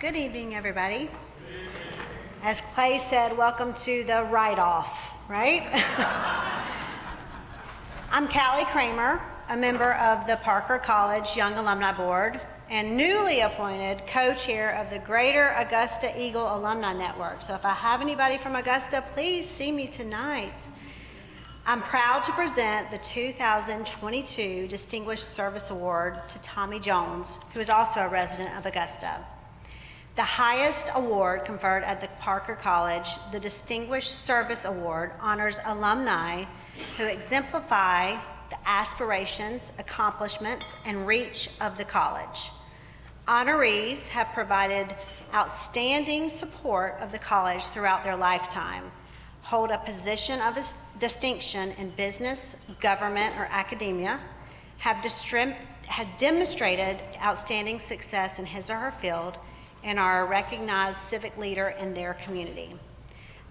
Good evening, everybody. As Clay said, welcome to the write-off, right? I'm Callie Kramer, a member of the Parker College Young Alumni Board and newly appointed co-chair of the Greater Augusta Eagle Alumni Network. So if I have anybody from Augusta, please see me tonight. I'm proud to present the 2022 Distinguished Service Award to Tommy Jones, who is also a resident of Augusta. The highest award conferred at the Parker College, the Distinguished Service Award, honors alumni who exemplify the aspirations, accomplishments, and reach of the college. Honorees have provided outstanding support of the college throughout their lifetime, hold a position of distinction in business, government, or academia, have demonstrated outstanding success in his or her field, and are a recognized civic leader in their community.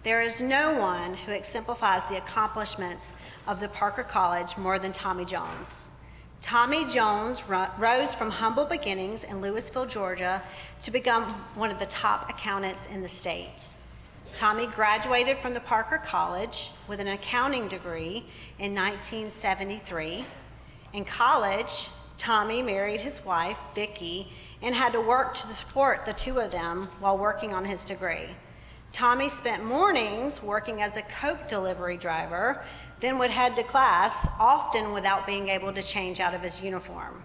There is no one who exemplifies the accomplishments of the Parker College more than Tommy Jones. Tommy Jones rose from humble beginnings in Louisville, Georgia, to become one of the top accountants in the state. Tommy graduated from the Parker College with an accounting degree in 1973. In college, Tommy married his wife, Vicki, and had to work to support the two of them while working on his degree. Tommy spent mornings working as a Coke delivery driver, then would head to class, often without being able to change out of his uniform.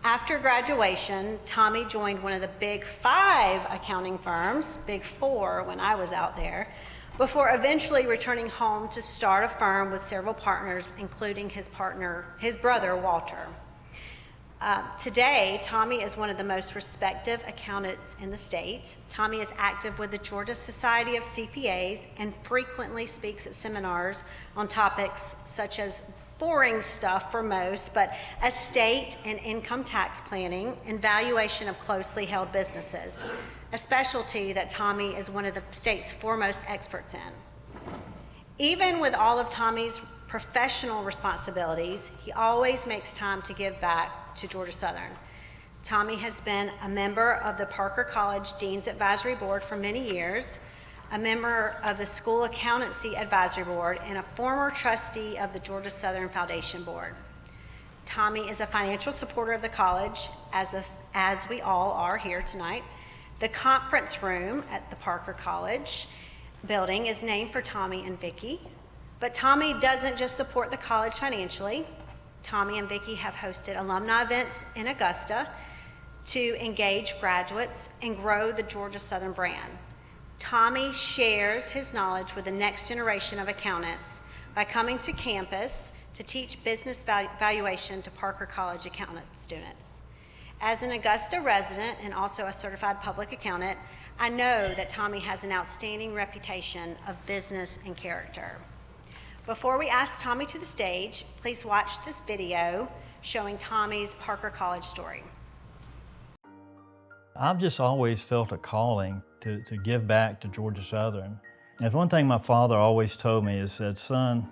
After graduation, Tommy joined one of the Big Five accounting firms, Big Four when I was out there, before eventually returning home to start a firm with several partners, including his brother, Walter. Today, Tommy is one of the most respected accountants in the state. Tommy is active with the Georgia Society of CPAs and frequently speaks at seminars on topics such as boring stuff for most, but estate and income tax planning and valuation of closely held businesses, a specialty that Tommy is one of the state's foremost experts in. Even with all of Tommy's professional responsibilities, he always makes time to give back to Georgia Southern. Tommy has been a member of the Parker College Dean's Advisory Board for many years, a member of the School Accountancy Advisory Board, and a former trustee of the Georgia Southern Foundation Board. Tommy is a financial supporter of the college, as we all are here tonight. The conference room at the Parker College building is named for Tommy and Vicki. But Tommy doesn't just support the college financially. Tommy and Vicki have hosted alumni events in Augusta to engage graduates and grow the Georgia Southern brand. Tommy shares his knowledge with the next generation of accountants by coming to campus to teach business valuation to Parker College accountant students. As an Augusta resident and also a certified public accountant, I know that Tommy has an outstanding reputation of business and character. Before we ask Tommy to the stage, please watch this video showing Tommy's Parker College story. I've just always felt a calling to give back to Georgia Southern. And one thing my father always told me is that, son,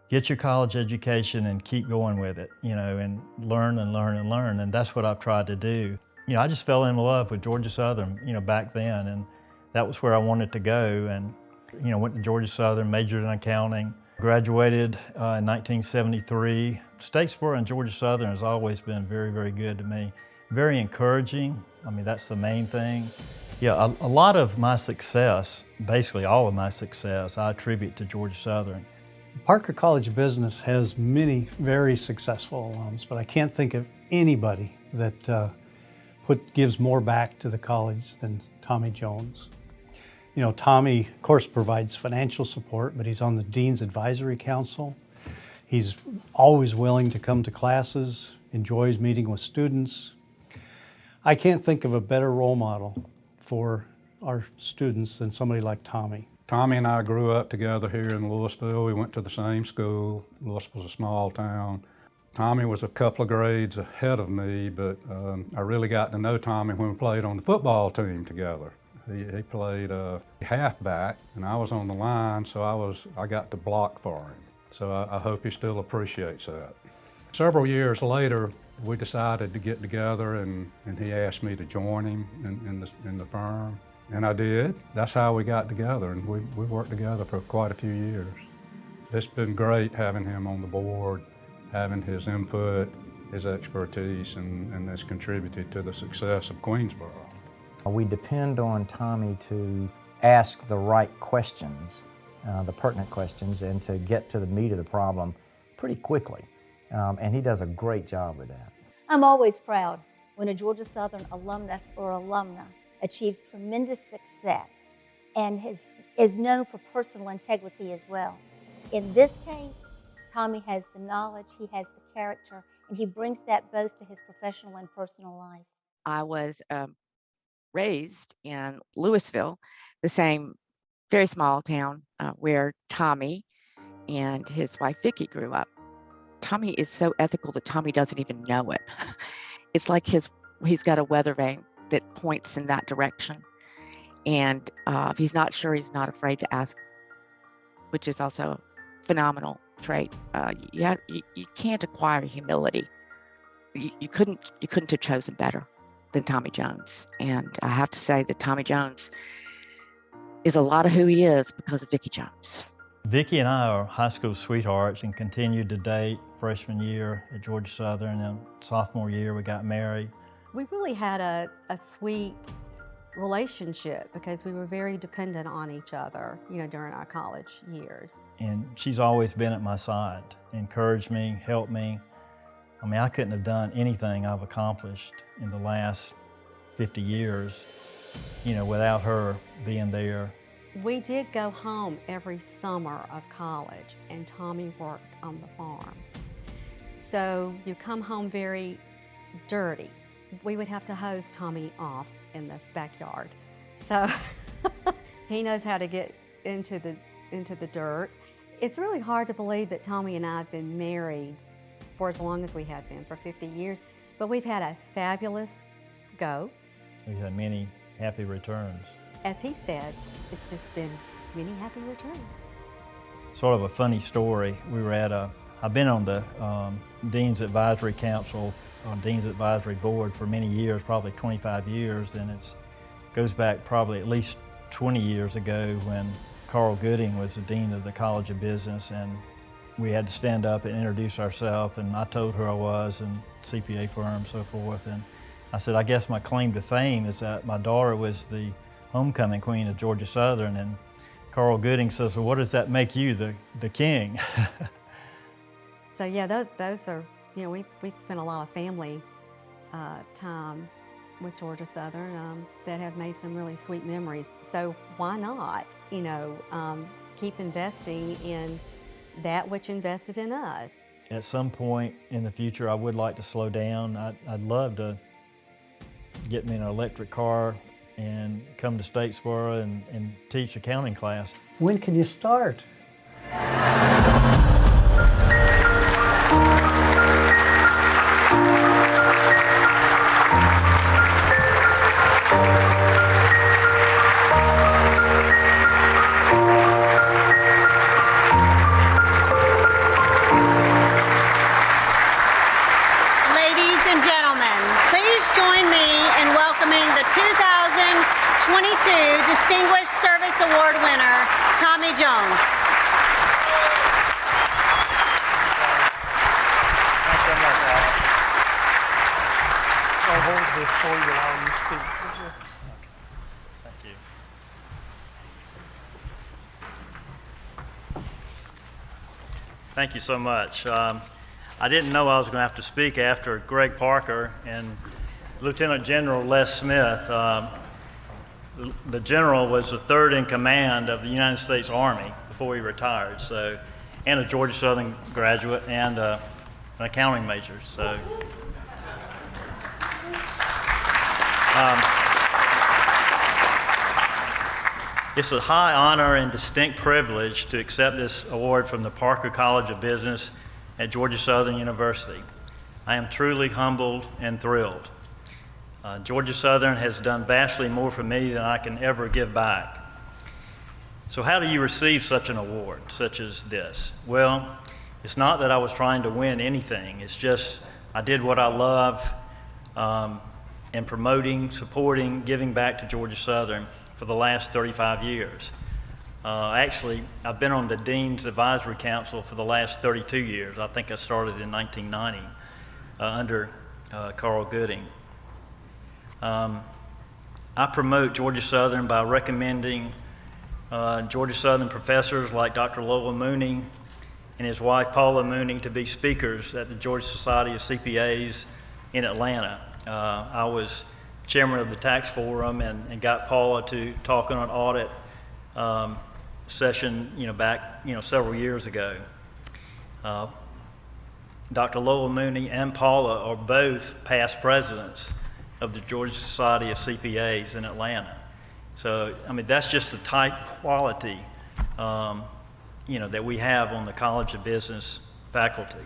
get your college education and keep going with it, and learn and learn and learn. And that's what I've tried to do. I just fell in love with Georgia Southern, back then, and that was where I wanted to go. And, went to Georgia Southern, majored in accounting. Graduated in 1973. Statesboro and Georgia Southern has always been very, very good to me. Very encouraging. That's the main thing. Yeah, a lot of my success, basically all of my success, I attribute to Georgia Southern. Parker College Business has many very successful alums, but I can't think of anybody that gives more back to the college than Tommy Jones. Tommy, of course, provides financial support, but he's on the Dean's Advisory Council. He's always willing to come to classes, enjoys meeting with students. I can't think of a better role model for our students than somebody like Tommy. Tommy and I grew up together here in Louisville. We went to the same school. Louisville's a small town. Tommy was a couple of grades ahead of me, but I really got to know Tommy when we played on the football team together. He played halfback, and I was on the line, so I got to block for him. So I hope he still appreciates that. Several years later, We decided to get together, and he asked me to join him in the firm, and I did. That's how we got together, and we worked together for quite a few years. It's been great having him on the board, having his input, his expertise, and has contributed to the success of Queensboro. We depend on Tommy to ask the right questions, the pertinent questions, and to get to the meat of the problem pretty quickly. And he does a great job with that. I'm always proud when a Georgia Southern alumnus or alumna achieves tremendous success and is known for personal integrity as well. In this case, Tommy has the knowledge, he has the character, and he brings that both to his professional and personal life. I was raised in Louisville, the same very small town where Tommy and his wife Vicki grew up. Tommy is so ethical that Tommy doesn't even know it. It's like he's got a weather vane that points in that direction. And if he's not sure, he's not afraid to ask, which is also a phenomenal trait. You can't acquire humility. You couldn't have chosen better than Tommy Jones. And I have to say that Tommy Jones is a lot of who he is because of Vicki Jones. Vicki and I are high school sweethearts and continued to date freshman year at Georgia Southern, and sophomore year we got married. We really had a sweet relationship because we were very dependent on each other, during our college years. And she's always been at my side, encouraged me, helped me. I mean, I couldn't have done anything I've accomplished in the last 50 years, without her being there. We did go home every summer of college, and Tommy worked on the farm. So you come home very dirty. We would have to hose Tommy off in the backyard. So he knows how to get into the dirt. It's really hard to believe that Tommy and I have been married for as long as we have been, for 50 years. But we've had a fabulous go. We've had many happy returns. As he said, it's just been many happy returns. Sort of a funny story. I've been on the Dean's Advisory Council, Dean's Advisory Board for many years, probably 25 years, and it goes back probably at least 20 years ago when Carl Gooding was the Dean of the College of Business, and we had to stand up and introduce ourselves, and I told her I was, and CPA firm, so forth, and I said, I guess my claim to fame is that my daughter was the homecoming queen of Georgia Southern, and Carl Gooding says, well, what does that make you, the king? So yeah, those are, we've spent a lot of family time with Georgia Southern that have made some really sweet memories. So why not, keep investing in that which invested in us? At some point in the future, I would like to slow down. I'd love to get me an electric car and come to Statesboro and teach accounting class. When can you start? Ladies and gentlemen, please join me in welcoming the 2022 Distinguished Service Award winner, Tommy Jones. I'll hold this for you while you speak. Thank you. Thank you so much. I didn't know I was going to have to speak after Greg Parker and Lieutenant General Les Smith. The general was the third in command of the United States Army before he retired, so, and a Georgia Southern graduate and an accounting major. So, it's a high honor and distinct privilege to accept this award from the Parker College of Business at Georgia Southern University. I am truly humbled and thrilled. Georgia Southern has done vastly more for me than I can ever give back. So how do you receive such an award, such as this? Well, it's not that I was trying to win anything. It's just I did what I love in promoting, supporting, giving back to Georgia Southern for the last 35 years. Actually, I've been on the Dean's Advisory Council for the last 32 years. I think I started in 1990 under Carl Gooding. I promote Georgia Southern by recommending Georgia Southern professors like Dr. Lowell Mooney and his wife Paula Mooney to be speakers at the Georgia Society of CPAs in Atlanta. I was chairman of the tax forum and got Paula to talk on an audit session, back, several years ago. Dr. Lowell Mooney and Paula are both past presidents of the Georgia Society of CPAs in Atlanta. So, that's just the type of quality, that we have on the College of Business faculty.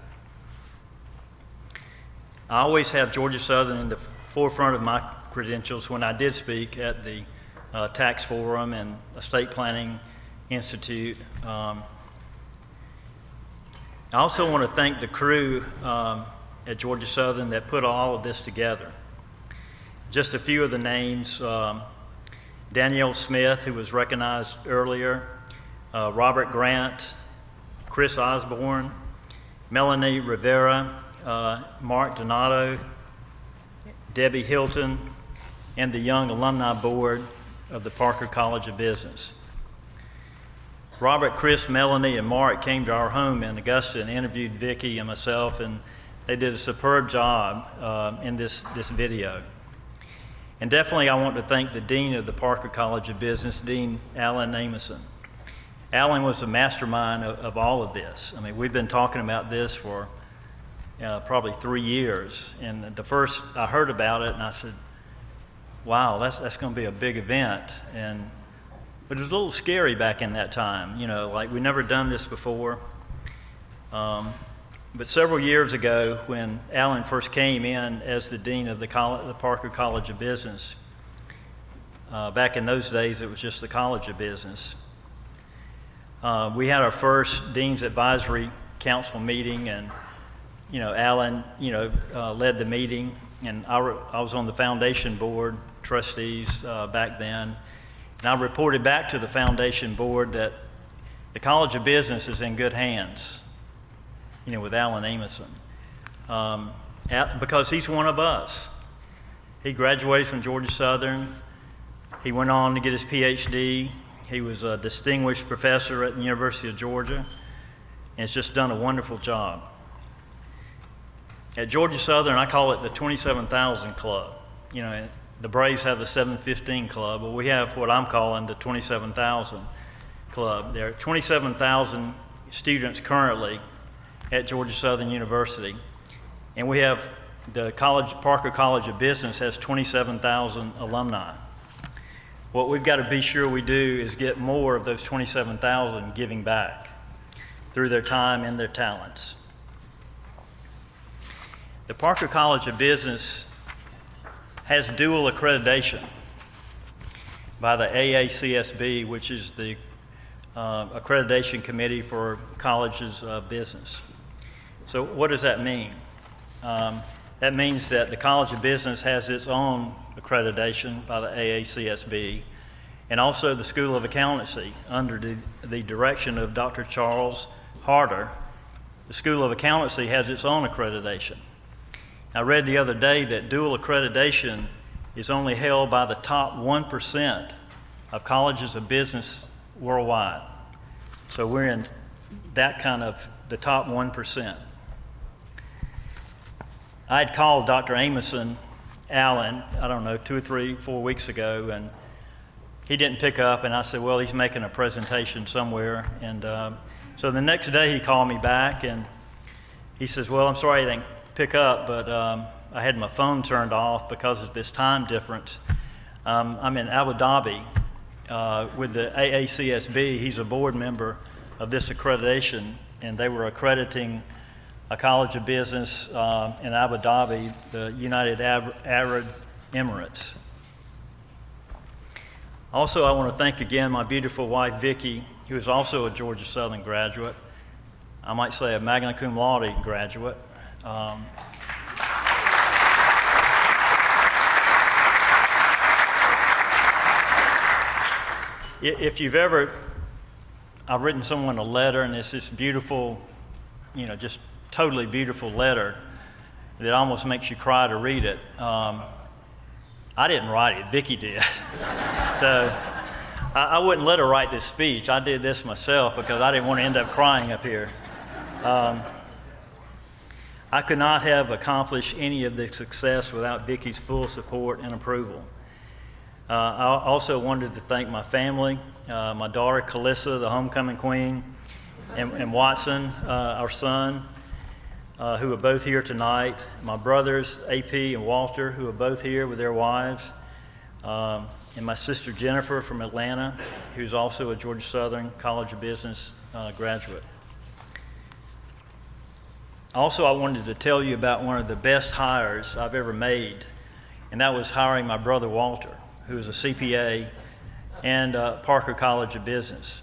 I always have Georgia Southern in the forefront of my credentials when I did speak at the Tax Forum and Estate Planning Institute. I also want to thank the crew at Georgia Southern that put all of this together. Just a few of the names: Danielle Smith, who was recognized earlier, Robert Grant, Chris Osborne, Melanie Rivera, Mark Donato, Debbie Hilton, and the Young Alumni Board of the Parker College of Business. Robert, Chris, Melanie, and Mark came to our home in Augusta and interviewed Vicki and myself, and they did a superb job in this video. And definitely I want to thank the Dean of the Parker College of Business, Dean Alan Amison. Alan was the mastermind of all of this. We've been talking about this for probably 3 years. And the first I heard about it, and I said, wow, that's going to be a big event. But it was a little scary back in that time, like we'd never done this before. But several years ago, when Alan first came in as the dean of the Parker College of Business, back in those days it was just the College of Business, we had our first Dean's Advisory Council meeting, and Alan led the meeting, and I was on the foundation board, trustees back then, and I reported back to the foundation board that the College of Business is in good hands, with Alan Amison, because he's one of us. He graduated from Georgia Southern. He went on to get his PhD. He was a distinguished professor at the University of Georgia, and has just done a wonderful job. At Georgia Southern, I call it the 27,000 Club. The Braves have the 715 Club, but we have what I'm calling the 27,000 Club. There are 27,000 students currently at Georgia Southern University, and we have the Parker College of Business has 27,000 alumni. What we've got to be sure we do is get more of those 27,000 giving back through their time and their talents. The Parker College of Business has dual accreditation by the AACSB, which is the accreditation committee for colleges of business. So what does that mean? That means that the College of Business has its own accreditation by the AACSB, and also the School of Accountancy under the direction of Dr. Charles Harder. The School of Accountancy has its own accreditation. I read the other day that dual accreditation is only held by the top 1% of colleges of business worldwide. So we're in that kind of the top 1%. I'd called Dr. Amison Allen, 2 or 3, 4 weeks ago, and he didn't pick up, and I said, well, he's making a presentation somewhere. And so the next day he called me back, and he says, well, I'm sorry I didn't pick up, but I had my phone turned off because of this time difference. I'm in Abu Dhabi with the AACSB. He's a board member of this accreditation, and they were accrediting a College of Business in Abu Dhabi, the United Arab Emirates. Also, I want to thank again my beautiful wife, Vicki, who is also a Georgia Southern graduate. I might say a magna cum laude graduate. If you've ever, I've written someone a letter, and it's this beautiful, just totally beautiful letter that almost makes you cry to read it. I didn't write it, Vicki did. So I wouldn't let her write this speech. I did this myself because I didn't want to end up crying up here. I could not have accomplished any of the success without Vicki's full support and approval. I also wanted to thank my family, my daughter Calissa, the homecoming queen, and Watson, our son, who are both here tonight, my brothers AP and Walter, who are both here with their wives, and my sister Jennifer from Atlanta, who's also a Georgia Southern College of Business graduate. Also, I wanted to tell you about one of the best hires I've ever made, and that was hiring my brother Walter, who is a CPA and Parker College of Business.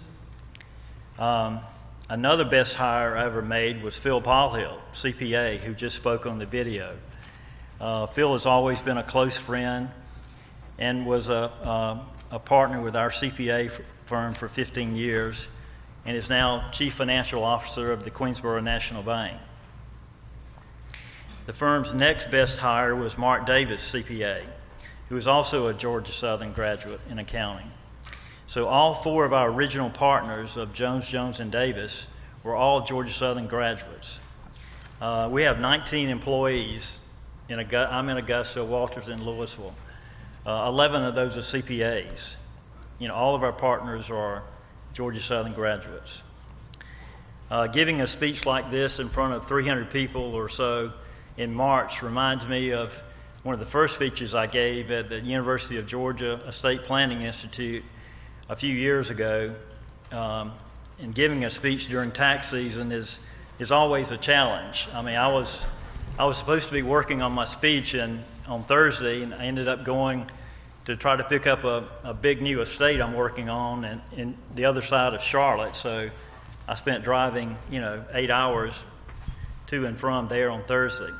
Another best hire I ever made was Phil Paulhill, CPA, who just spoke on the video. Phil has always been a close friend and was a partner with our CPA firm for 15 years and is now Chief Financial Officer of the Queensboro National Bank. The firm's next best hire was Mark Davis, CPA, who is also a Georgia Southern graduate in accounting. So all four of our original partners of Jones, Jones, and Davis were all Georgia Southern graduates. We have 19 employees. I'm in Augusta, Walter's in Louisville. 11 of those are CPAs. All of our partners are Georgia Southern graduates. Giving a speech like this in front of 300 people or so in March reminds me of one of the first speeches I gave at the University of Georgia Estate Planning Institute a few years ago. And giving a speech during tax season is always a challenge. I mean, I was supposed to be working on my speech on Thursday, and I ended up going to try to pick up a big new estate I'm working on in the other side of Charlotte. So I spent driving, 8 hours to and from there on Thursday.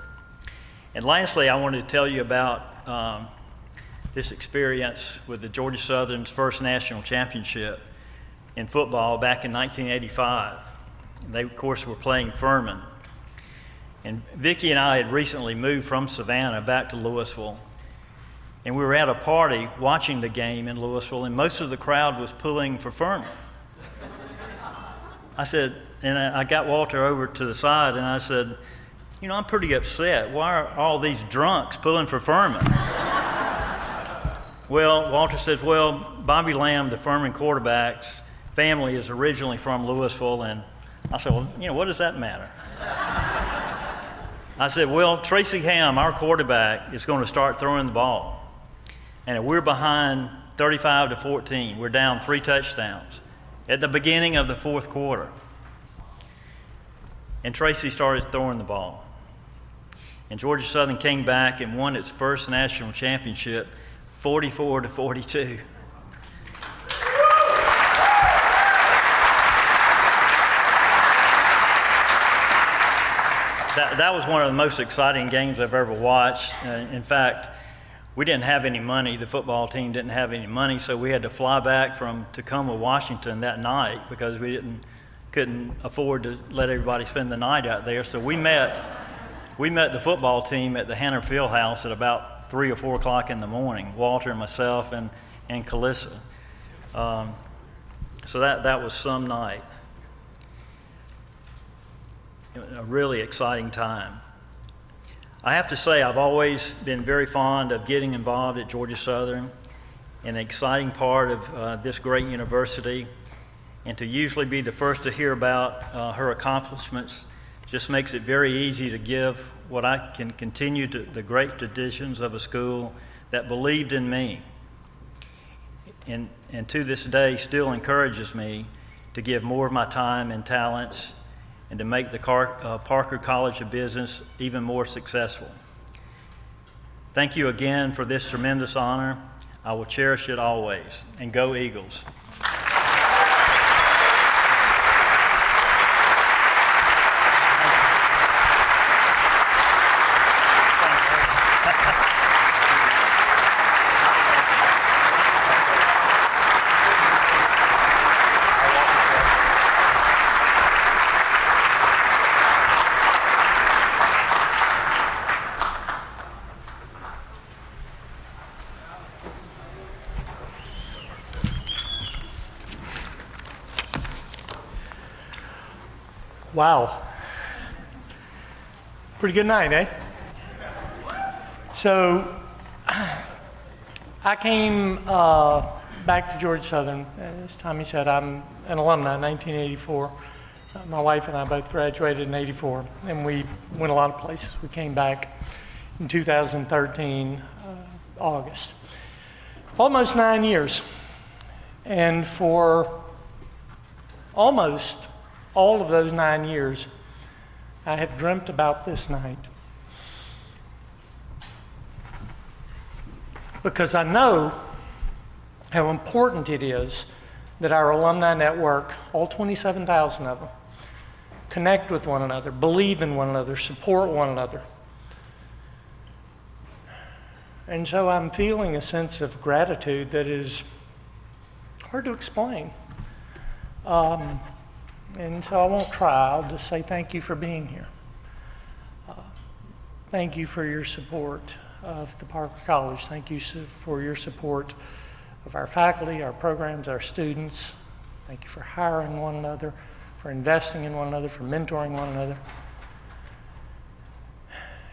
And lastly, I wanted to tell you about this experience with the Georgia Southern's first national championship in football back in 1985. They, of course, were playing Furman. And Vicki and I had recently moved from Savannah back to Louisville. And we were at a party watching the game in Louisville, and most of the crowd was pulling for Furman. I got Walter over to the side, and I said, I'm pretty upset. Why are all these drunks pulling for Furman? Well, Walter says, Bobby Lamb, the Furman quarterback's family is originally from Louisville. And I said, what does that matter? I said, Tracy Ham, our quarterback, is going to start throwing the ball. And we're behind 35-14. We're down 3 touchdowns at the beginning of the fourth quarter. And Tracy started throwing the ball. And Georgia Southern came back and won its first national championship, 44-42. That was one of the most exciting games I've ever watched. In fact, we didn't have any money. The football team didn't have any money, so we had to fly back from Tacoma, Washington that night because we couldn't afford to let everybody spend the night out there. So we met the football team at the Hanner Field House at about 3 or 4 o'clock in the morning, Walter and myself and Calissa. So that was some night. A really exciting time. I have to say I've always been very fond of getting involved at Georgia Southern, an exciting part of this great university, and to usually be the first to hear about her accomplishments just makes it very easy to give what I can continue to the great traditions of a school that believed in me and to this day still encourages me to give more of my time and talents and to make the Parker College of Business even more successful. Thank you again for this tremendous honor. I will cherish it always. And go Eagles. Wow. Pretty good night, eh? So, I came back to Georgia Southern. As Tommy said, I'm an alumni, 1984. My wife and I both graduated in 84, and we went a lot of places. We came back in 2013, August. Almost 9 years. And for almost all of those 9 years, I have dreamt about this night. Because I know how important it is that our alumni network, all 27,000 of them, connect with one another, believe in one another, support one another. And so I'm feeling a sense of gratitude that is hard to explain. And so I won't try, I'll just say thank you for being here. Thank you for your support of the Parker College. Thank you for your support of our faculty, our programs, our students. Thank you for hiring one another, for investing in one another, for mentoring one another.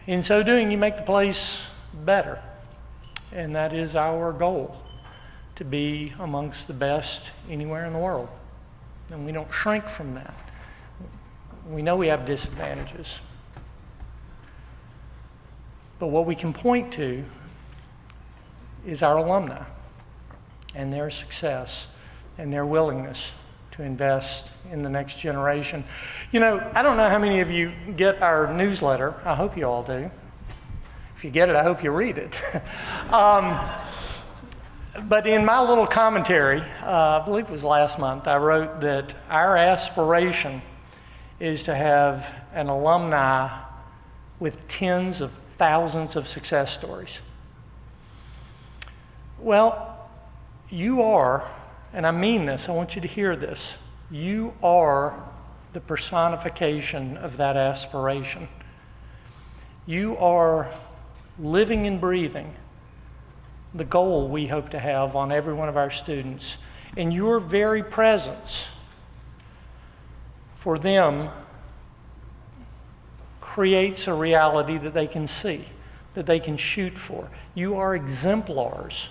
In so doing, you make the place better. And that is our goal, to be amongst the best anywhere in the world. And we don't shrink from that. We know we have disadvantages. But what we can point to is our alumni and their success and their willingness to invest in the next generation. You know, I don't know how many of you get our newsletter. I hope you all do. If you get it, I hope you read it. But in my little commentary, I believe it was last month, I wrote that our aspiration is to have an alumni with tens of thousands of success stories. Well, you are, and I mean this, I want you to hear this, you are the personification of that aspiration. You are living and breathing the goal we hope to have on every one of our students. And your very presence for them creates a reality that they can see, that they can shoot for. You are exemplars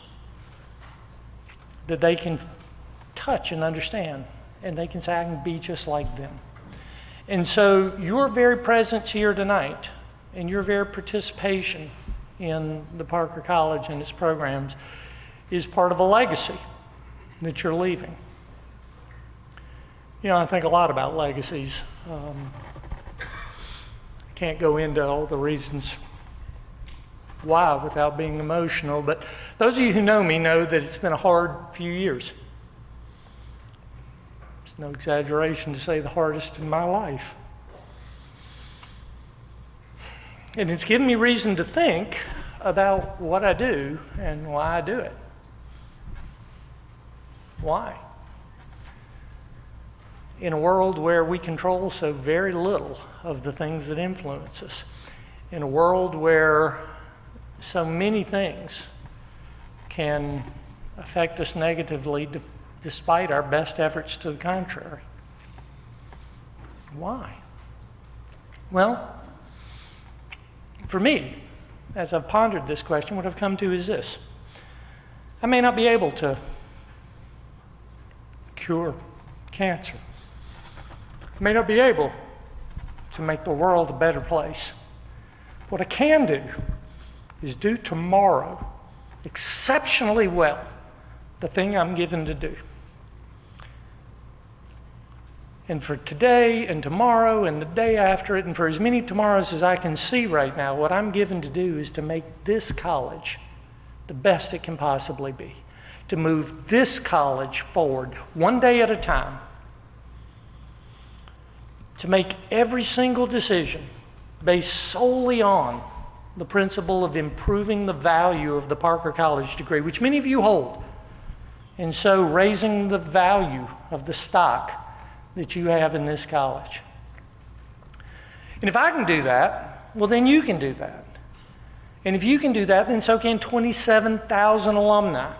that they can touch and understand, and they can say, I can be just like them. And so your very presence here tonight and your very participation in the Parker College and its programs is part of a legacy that you're leaving. You know, I think a lot about legacies. I can't go into all the reasons why without being emotional, but those of you who know me know that it's been a hard few years. It's no exaggeration to say the hardest in my life. And it's given me reason to think about what I do and why I do it. Why? In a world where we control so very little of the things that influence us, in a world where so many things can affect us negatively despite our best efforts to the contrary. Why? Well, for me, as I've pondered this question, what I've come to is this. I may not be able to cure cancer. I may not be able to make the world a better place. What I can do is do tomorrow exceptionally well the thing I'm given to do. And for today and tomorrow and the day after it and for as many tomorrows as I can see right now, what I'm given to do is to make this college the best it can possibly be. To move this college forward one day at a time. To make every single decision based solely on the principle of improving the value of the Parker College degree, which many of you hold. And so raising the value of the stock that you have in this college. And if I can do that, well, then you can do that. And if you can do that, then so can 27,000 alumni.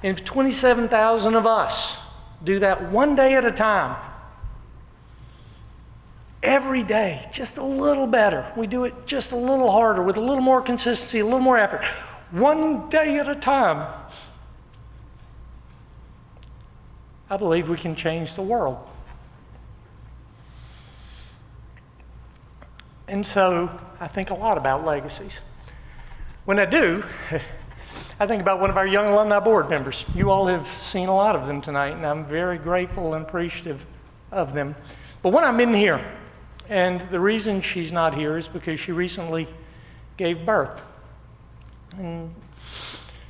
And if 27,000 of us do that one day at a time, every day, just a little better. We do it just a little harder, with a little more consistency, a little more effort, one day at a time. I believe we can change the world. And so I think a lot about legacies. When I do, I think about one of our young alumni board members. You all have seen a lot of them tonight, and I'm very grateful and appreciative of them. But when I'm in here, and the reason she's not here is because she recently gave birth. And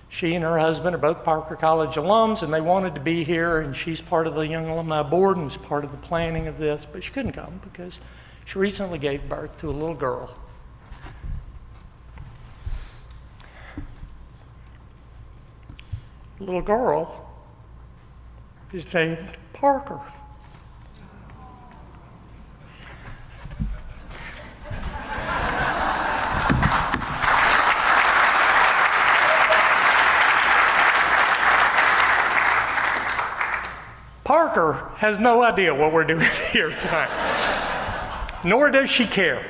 she and her husband are both Parker College alums, and they wanted to be here, and she's part of the Young Alumni Board and was part of the planning of this, but she couldn't come because she recently gave birth to a little girl. The little girl is named Parker. Parker has no idea what we're doing here tonight, nor does she care.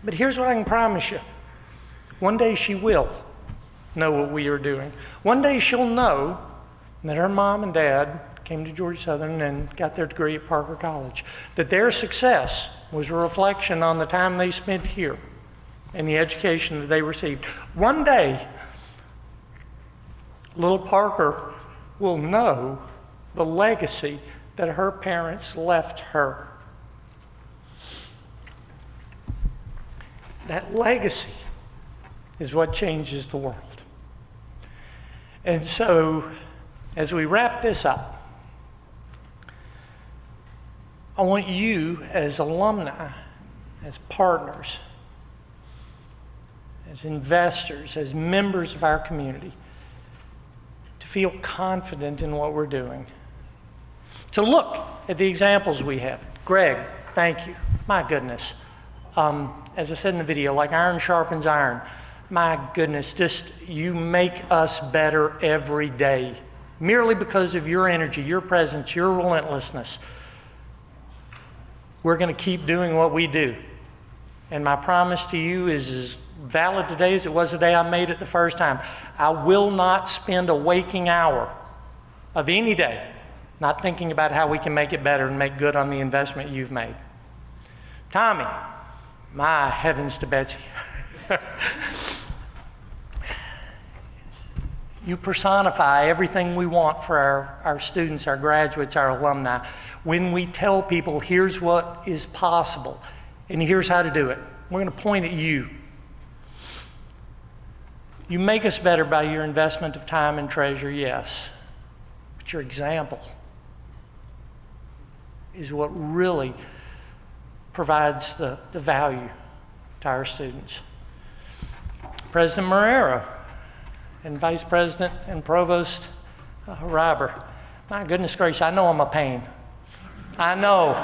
But here's what I can promise you. One day she will know what we are doing. One day she'll know that her mom and dad came to Georgia Southern and got their degree at Parker College, that their success was a reflection on the time they spent here and the education that they received. One day, little Parker will know the legacy that her parents left her. That legacy is what changes the world. And so, as we wrap this up, I want you as alumni, as partners, as investors, as members of our community, to feel confident in what we're doing. To look at the examples we have. Greg, thank you. My goodness. As I said in the video, like iron sharpens iron. My goodness, just you make us better every day. Merely because of your energy, your presence, your relentlessness. We're going to keep doing what we do. And my promise to you is as valid today as it was the day I made it the first time. I will not spend a waking hour of any day not thinking about how we can make it better and make good on the investment you've made. Tommy, my heavens to Betsy. You personify everything we want for our students, our graduates, our alumni. When we tell people, here's what is possible, and here's how to do it, we're going to point at you. You make us better by your investment of time and treasure, yes, but your example is what really provides the value to our students. President Marrero and Vice President and Provost Reiber, my goodness gracious, I know I'm a pain. I know,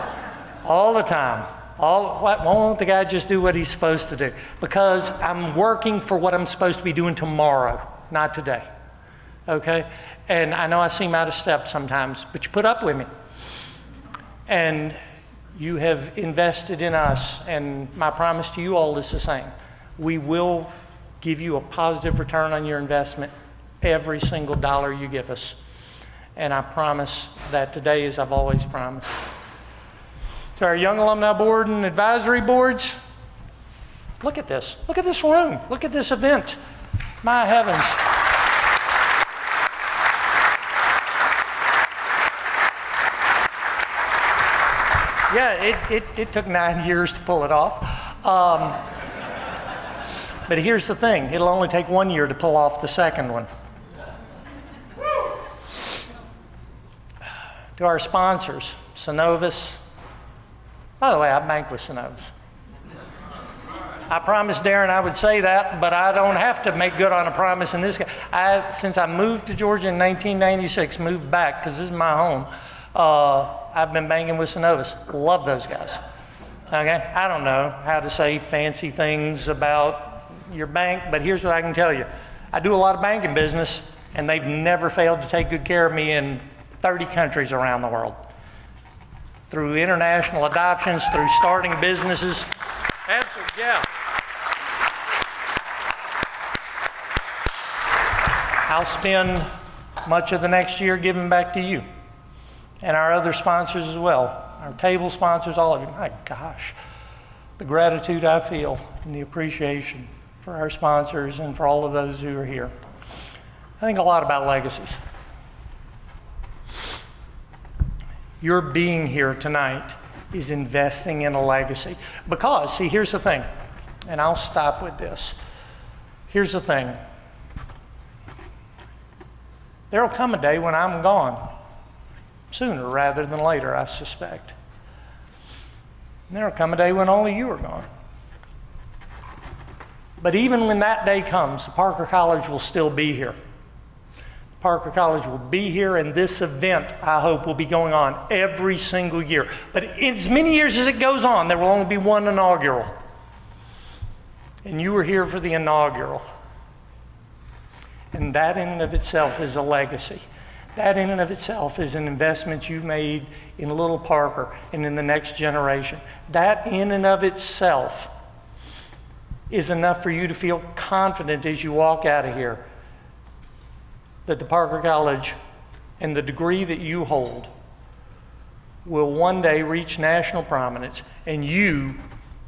all the time. Why won't the guy just do what he's supposed to do? Because I'm working for what I'm supposed to be doing tomorrow, not today, okay? And I know I seem out of step sometimes, but you put up with me. And you have invested in us, and my promise to you all is the same. We will give you a positive return on your investment every single dollar you give us. And I promise that today, as I've always promised. To our Young Alumni Board and Advisory Boards, look at this. Look at this room. Look at this event. My heavens. Yeah, it took 9 years to pull it off. But here's the thing, it'll only take 1 year to pull off the second one. To our sponsors, Synovus. By the way, I bank with Synovus. I promised Darren I would say that, but I don't have to make good on a promise in this case. Since I moved to Georgia in 1996, moved back because this is my home, I've been banking with Synovus. Love those guys. Okay, I don't know how to say fancy things about your bank, but here's what I can tell you. I do a lot of banking business, and they've never failed to take good care of me in 30 countries around the world. through international adoptions, through starting businesses. Absolutely, yeah. I'll spend much of the next year giving back to you and our other sponsors as well, our table sponsors, all of you. My gosh, the gratitude I feel and the appreciation for our sponsors and for all of those who are here. I think a lot about legacies. Your being here tonight is investing in a legacy. Because, see, here's the thing, and I'll stop with this. Here's the thing. There'll come a day when I'm gone, sooner rather than later, I suspect. And there'll come a day when only you are gone. But even when that day comes, the Parker College will still be here. Parker College will be here, and this event, I hope, will be going on every single year. But as many years as it goes on, there will only be one inaugural. And you were here for the inaugural. And that in and of itself is a legacy. That in and of itself is an investment you've made in little Parker and in the next generation. That in and of itself is enough for you to feel confident as you walk out of here that the Parker College and the degree that you hold will one day reach national prominence, and you,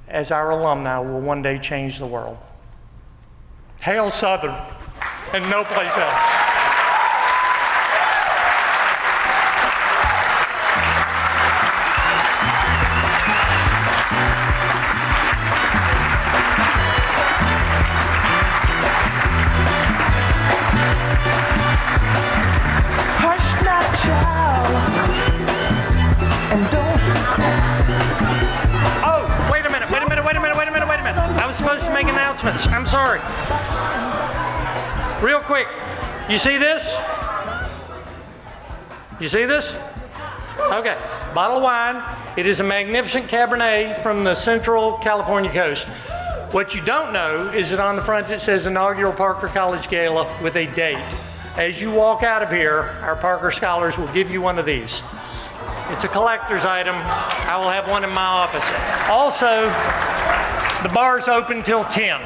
as our alumni, will one day change the world. Hail Southern, and no place else. Hush not, child, and don't cry. Oh, wait a minute. I was supposed to make announcements. I'm sorry. Real quick, you see this? You see this? Okay, bottle of wine. It is a magnificent Cabernet from the Central California coast. What you don't know is that on the front it says Inaugural Parker College Gala with a date. As you walk out of here, our Parker Scholars will give you one of these. It's a collector's item. I will have one in my office. Also, the bar's open till 10.